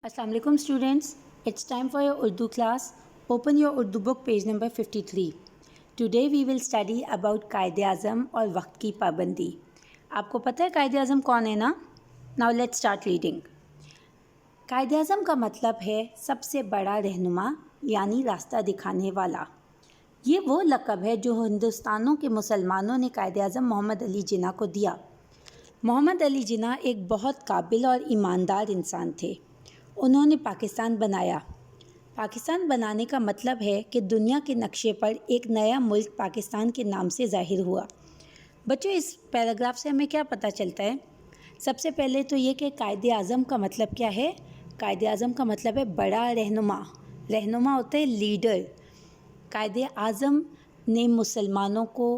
Assalamu alaikum students, it's time for your Urdu class. Open your Urdu book page number 53. Today we will study about कायदे आज़म और वक्त की पाबंदी. आपको पता है कायदे आज़म कौन है ना? Now let's start reading. कायदे आज़म का मतलब है सबसे बड़ा रहनुमा यानी रास्ता दिखाने वाला. ये वो लक़ब है जो हिंदुस्तानों के मुसलमानों ने कायदे आज़म मोहम्मद अली जिन्ना को दिया. मोहम्मद अली जिन्ना एक बहुत काबिल और ईमानदार इंसान थे. उन्होंने पाकिस्तान बनाया. पाकिस्तान बनाने का मतलब है कि दुनिया के नक्शे पर एक नया मुल्क पाकिस्तान के नाम से ज़ाहिर हुआ. बच्चों, इस पैराग्राफ से हमें क्या पता चलता है? सबसे पहले तो ये कि कायदे आज़म का मतलब क्या है. कायदे आज़म का मतलब है बड़ा रहनुमा. रहनुमा होता है लीडर. कायदे आज़म ने मुसलमानों को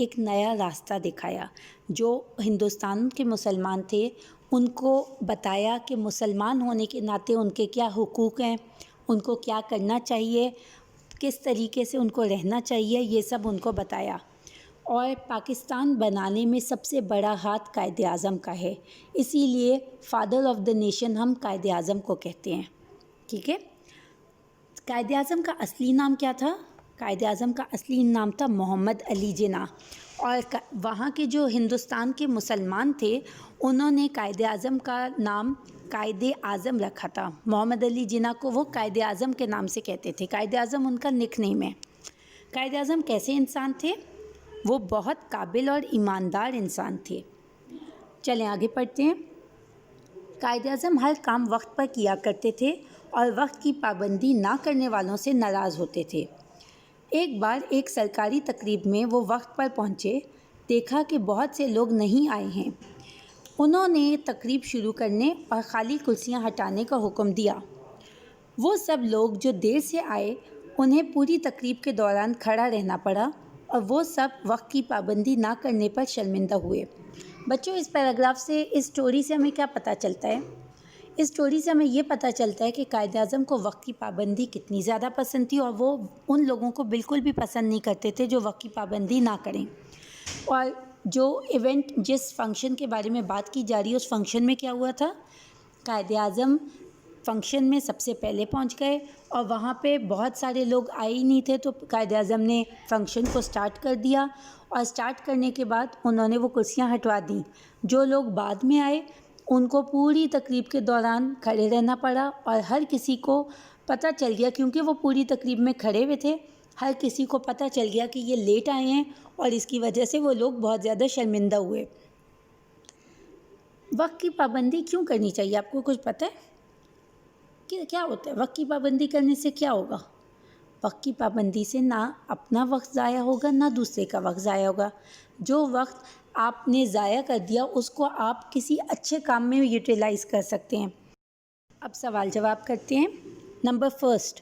एक नया रास्ता दिखाया. जो हिंदुस्तान के मुसलमान थे उनको बताया कि मुसलमान होने के नाते उनके क्या हुकूक हैं, उनको क्या करना चाहिए, किस तरीके से उनको रहना चाहिए, ये सब उनको बताया. और पाकिस्तान बनाने में सबसे बड़ा हाथ कायदे आज़म का है. इसीलिए फादर ऑफ द नेशन हम कायदे आज़म को कहते हैं. ठीक है. कायदे आज़म का असली नाम क्या था? कायदे आज़म का असली नाम था मोहम्मद अली जिन्ना. और वहाँ के जो हिंदुस्तान के मुसलमान थे उन्होंने कायदे आज़म का नाम कायदे आज़म रखा था. मोहम्मद अली जिन्ना को वो कायदे आज़म के नाम से कहते थे. कायदे आज़म उनका निकनेम है. कायदे आज़म कैसे इंसान थे? वो बहुत काबिल और ईमानदार इंसान थे. चलें आगे पढ़ते हैं. कायदे आज़म हर काम वक्त पर किया करते थे और वक्त की पाबंदी ना करने वालों से नाराज़ होते थे. एक बार एक सरकारी तकरीब में वो वक्त पर पहुँचे. देखा कि बहुत से लोग नहीं आए हैं. उन्होंने तकरीब शुरू करने और ख़ाली कुर्सियाँ हटाने का हुक्म दिया. वो सब लोग जो देर से आए उन्हें पूरी तकरीब के दौरान खड़ा रहना पड़ा और वो सब वक्त की पाबंदी ना करने पर शर्मिंदा हुए. बच्चों, इस पैराग्राफ से, इस स्टोरी से हमें क्या पता चलता है? इस स्टोरी से हमें ये पता चलता है कि कायदे आज़म को वक्त की पाबंदी कितनी ज़्यादा पसंद थी और वो उन लोगों को बिल्कुल भी पसंद नहीं करते थे जो वक्त की पाबंदी ना करें. और जो इवेंट, जिस फंक्शन के बारे में बात की जा रही है, उस फंक्शन में क्या हुआ था? कायदे आज़म फंक्शन में सबसे पहले पहुंच गए और वहाँ पे बहुत सारे लोग आए ही नहीं थे. तो कायदे आज़म ने फंक्शन को स्टार्ट कर दिया और स्टार्ट करने के बाद उन्होंने वो कुर्सियाँ हटवा दी. जो लोग बाद में आए उनको पूरी तकरीब के दौरान खड़े रहना पड़ा और हर किसी को पता चल गया, क्योंकि वो पूरी तकरीब में खड़े हुए थे, हर किसी को पता चल गया कि ये लेट आए हैं और इसकी वजह से वो लोग बहुत ज़्यादा शर्मिंदा हुए. वक्त की पाबंदी क्यों करनी चाहिए? आपको कुछ पता है कि क्या होता है? वक्त की पाबंदी करने से क्या होगा? वक्त की पाबंदी से ना अपना वक्त ज़ाया होगा ना दूसरे का वक्त ज़ाया होगा. जो वक्त आपने ज़ाया कर दिया उसको आप किसी अच्छे काम में यूटिलाइज़ कर सकते हैं. अब सवाल जवाब करते हैं. नंबर फर्स्ट,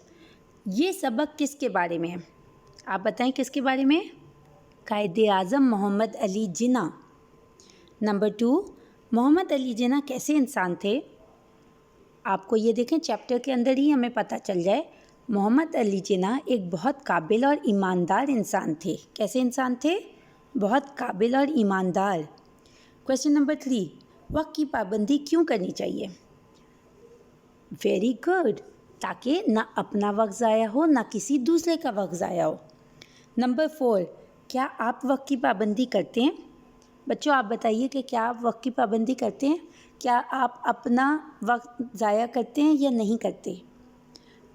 ये सबक किसके बारे में है? आप बताएं किसके बारे में? कायदे आज़म मोहम्मद अली जिन्ना. नंबर टू, मोहम्मद अली जिन्ना कैसे इंसान थे? आपको ये देखें चैप्टर के अंदर ही हमें पता चल जाए. मोहम्मद अली जिन्ना एक बहुत काबिल और ईमानदार इंसान थे. कैसे इंसान थे? बहुत काबिल और ईमानदार. क्वेश्चन नंबर 3, वक्त की पाबंदी क्यों करनी चाहिए? वेरी गुड, ताकि ना अपना वक्त ज़ाया हो ना किसी दूसरे का वक्त ज़ाया हो. नंबर 4, क्या आप वक्त की पाबंदी करते हैं? बच्चों, आप बताइए कि क्या आप वक्त की पाबंदी करते हैं? क्या आप अपना वक्त ज़ाया करते हैं या नहीं करते?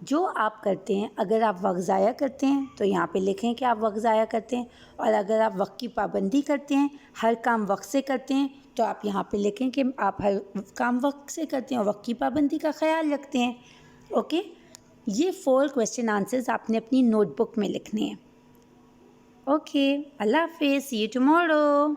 जो आप करते हैं, अगर आप वक्त ज़ाया करते हैं तो यहाँ पे लिखें कि आप वक्त ज़ाया करते हैं. और अगर आप वक्त की पाबंदी करते हैं, हर काम वक्त से करते हैं, तो आप यहाँ पे लिखें कि आप हर काम वक्त से करते हैं और वक्त की पाबंदी का ख्याल रखते हैं. ओके. ये 4 क्वेश्चन आंसर्स आपने अपनी नोटबुक में लिखने हैं. ओके, अल्लाह हाफिज़, सी यू टुमारो.